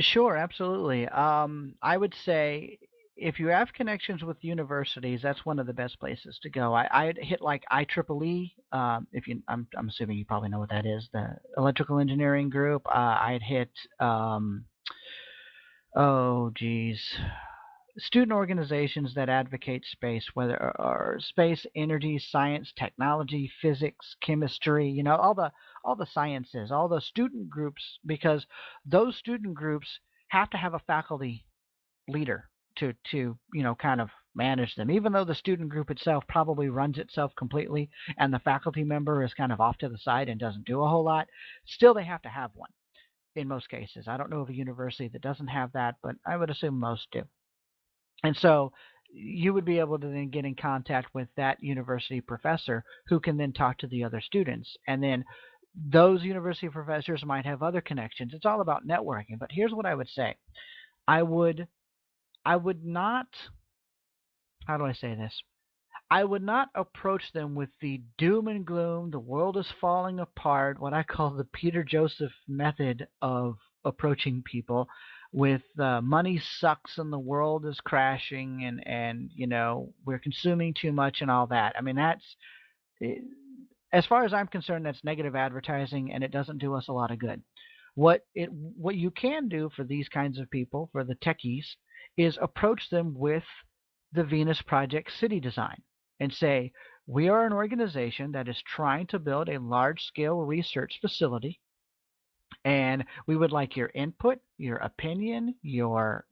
Sure, absolutely. I would say if you have connections with universities, that's one of the best places to go. I'd hit like IEEE. If you, I'm assuming you probably know what that is, the electrical engineering group. I'd hit, oh geez, student organizations that advocate space, whether or space, energy, science, technology, physics, chemistry, all the sciences, all the student groups, because those student groups have to have a faculty leader to kind of manage them. Even though the student group itself probably runs itself completely and the faculty member is kind of off to the side and doesn't do a whole lot, still they have to have one in most cases. I don't know of a university that doesn't have that, but I would assume most do. And so you would be able to then get in contact with that university professor who can then talk to the other students. And then those university professors might have other connections. It's all about networking. But here's what I would say. I would I would not, how do I say this? I would not approach them with the doom and gloom, the world is falling apart, what I call the Peter Joseph method of approaching people with money sucks and the world is crashing and we're consuming too much and all that. I mean, that's eh, as far as I'm concerned, that's negative advertising and it doesn't do us a lot of good. What you can do for these kinds of people, for the techies, is approach them with the Venus Project city design and say, we are an organization that is trying to build a large scale research facility and we would like your input, your opinion, your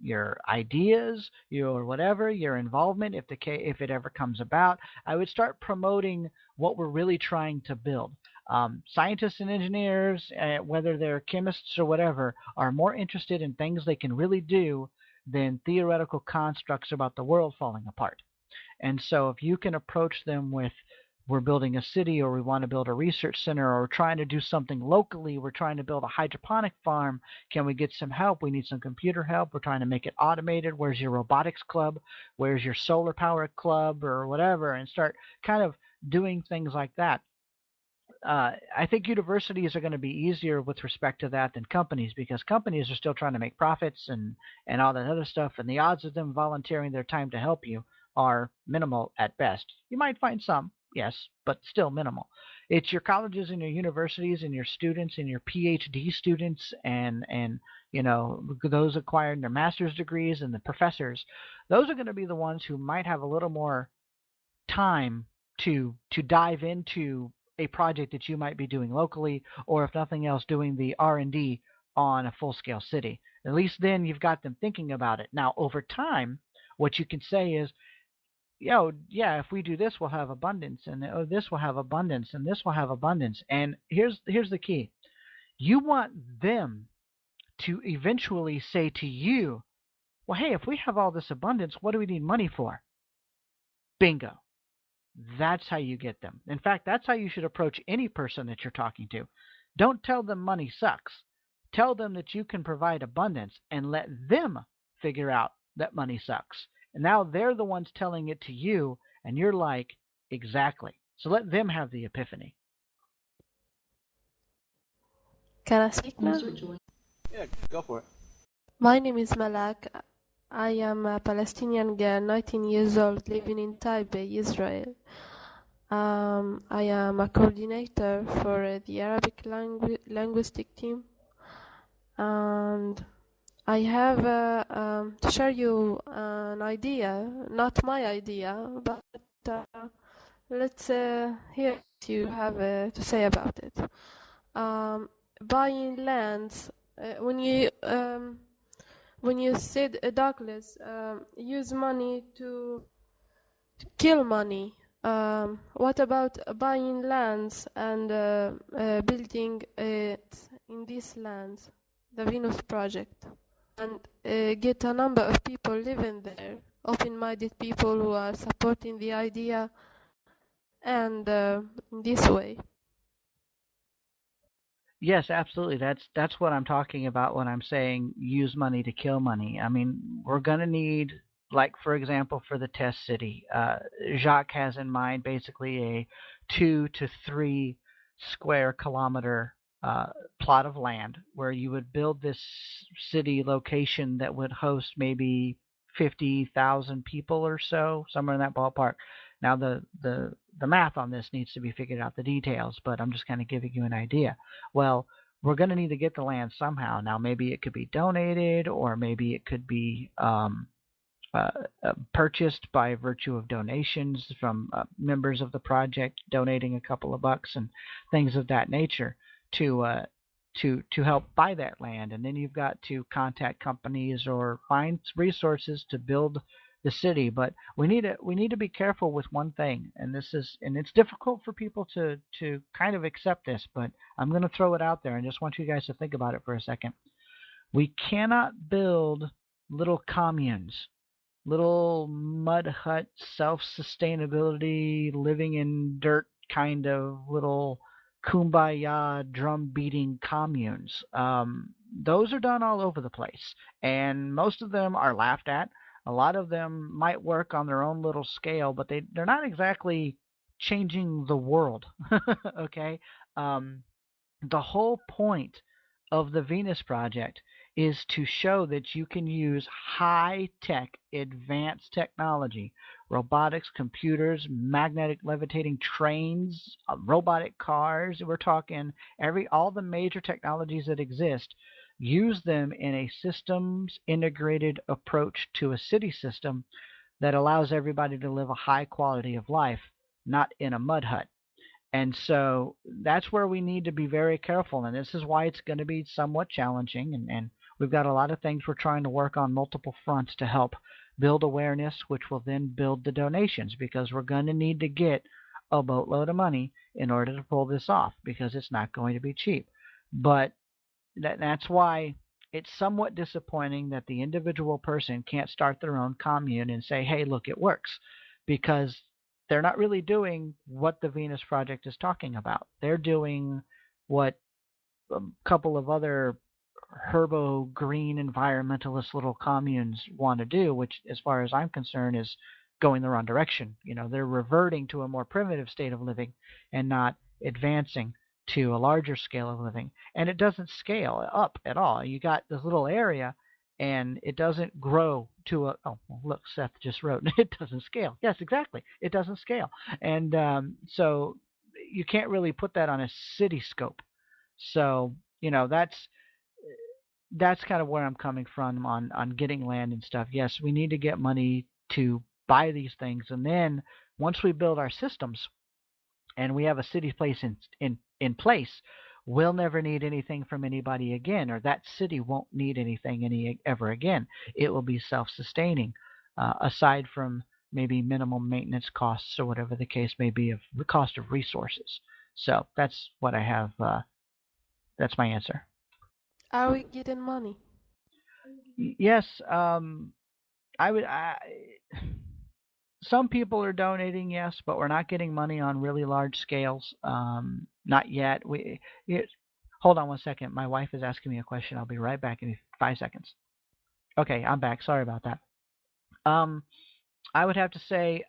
ideas, your whatever, your involvement if it ever comes about. I would start promoting what we're really trying to build. Scientists and engineers, whether they're chemists or whatever, are more interested in things they can really do than theoretical constructs about the world falling apart. And so if you can approach them with, we're building a city or we want to build a research center or we're trying to do something locally, we're trying to build a hydroponic farm, can we get some help? We need some computer help. We're trying to make it automated. Where's your robotics club? Where's your solar power club or whatever? And start kind of doing things like that. I think universities are going to be easier with respect to that than companies because companies are still trying to make profits and all that other stuff, and the odds of them volunteering their time to help you are minimal at best. You might find some, yes, but still minimal. It's your colleges and your universities and your students and your PhD students and those acquiring their master's degrees and the professors. Those are going to be the ones who might have a little more time to dive into a project that you might be doing locally, or if nothing else, doing the R&D on a full-scale city. At least then you've got them thinking about it. Now, over time, what you can say is, yeah, if we do this, we'll have abundance, and oh, this will have abundance, and this will have abundance. And here's the key: you want them to eventually say to you, well, hey, if we have all this abundance, what do we need money for? Bingo. That's how you get them. In fact, that's how you should approach any person that you're talking to. Don't tell them money sucks. Tell them that you can provide abundance and let them figure out that money sucks. And now they're the ones telling it to you, and you're like, exactly. So let them have the epiphany. Can I speak now? Yeah, go for it. My name is Malak. I am a Palestinian girl, 19 years old, living in Taipei, Israel. I am a coordinator for the Arabic linguistic team, and I have to share you an idea, not my idea, but let's hear what you have to say about it. Buying lands, when you said Douglas, use money to kill money. What about buying lands and building it in these lands, the Venus Project, and get a number of people living there, open-minded people who are supporting the idea, and in this way. Yes, absolutely. That's what I'm talking about when I'm saying use money to kill money. I mean, we're going to need, like for example, for the test city, Jacques has in mind basically a 2 to 3 square kilometer uh, plot of land where you would build this city location that would host maybe 50,000 people or so, somewhere in that ballpark. Now the math on this needs to be figured out, the details, but I'm just kind of giving you an idea. Well, we're going to need to get the land somehow. Now maybe it could be donated, or maybe it could be uh, purchased by virtue of donations from members of the project donating a couple of bucks and things of that nature to to help buy that land. And then you've got to contact companies or find resources to build the city. But we need to be careful with one thing, and it's difficult for people to kind of accept this, but I'm going to throw it out there and just want you guys to think about it for a second. We cannot build little communes, little mud hut, self-sustainability, living in dirt kind of little kumbaya drum beating communes. Those are done all over the place, and most of them are laughed at. A lot of them might work on their own little scale, but they're not exactly changing the world. Okay, um, the whole point of the Venus Project is to show that you can use high tech, advanced technology, robotics, computers, magnetic levitating trains, robotic cars. We're talking all the major technologies that exist. Use them in a systems integrated approach to a city system that allows everybody to live a high quality of life, not in a mud hut. And so that's where we need to be very careful. And this is why it's going to be somewhat challenging. And we've got a lot of things we're trying to work on multiple fronts to help build awareness, which will then build the donations, because we're going to need to get a boatload of money in order to pull this off, because it's not going to be cheap. But that's why it's somewhat disappointing that the individual person can't start their own commune and say, hey, look, it works, because they're not really doing what the Venus Project is talking about. They're doing what a couple of other herbo green environmentalist little communes want to do, which, as far as I'm concerned, is going the wrong direction. They're reverting to a more primitive state of living and not advancing to a larger scale of living. And it doesn't scale up at all. You got this little area, and it doesn't grow to a. Oh, well, look, Seth just wrote it doesn't scale. Yes, exactly, it doesn't scale. And so you can't really put that on a city scope. So that's kind of where I'm coming from on getting land and stuff. Yes, we need to get money to buy these things, and then once we build our systems and we have a city place in place, we'll never need anything from anybody again, or that city won't need anything ever again. It will be self-sustaining, aside from maybe minimum maintenance costs or whatever the case may be of the cost of resources. So that's what I have. That's my answer. Are we getting money? Yes, I would. Some people are donating, yes, but we're not getting money on really large scales. Not yet. Hold on one second. My wife is asking me a question. I'll be right back in 5 seconds. Okay, I'm back. Sorry about that. Um, I would have to say,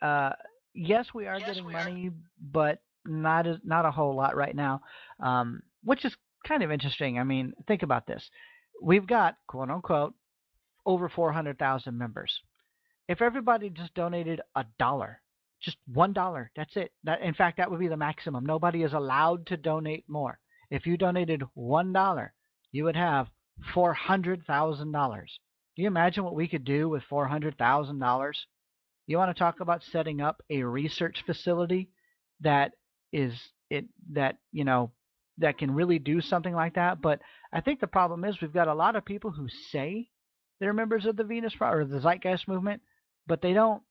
yes, we are getting money, but not a whole lot right now, which is kind of interesting. I mean, think about this. We've got, quote unquote, over 400,000 members. If everybody just donated $1, just $1, that's it. In fact, that would be the maximum. Nobody is allowed to donate more. If you donated $1, you would have $400,000. Do you imagine what we could do with $400,000? You want to talk about setting up a research facility that is it that that can really do something like that? But I think the problem is we've got a lot of people who say they're members of the Venus or the Zeitgeist movement, but they don't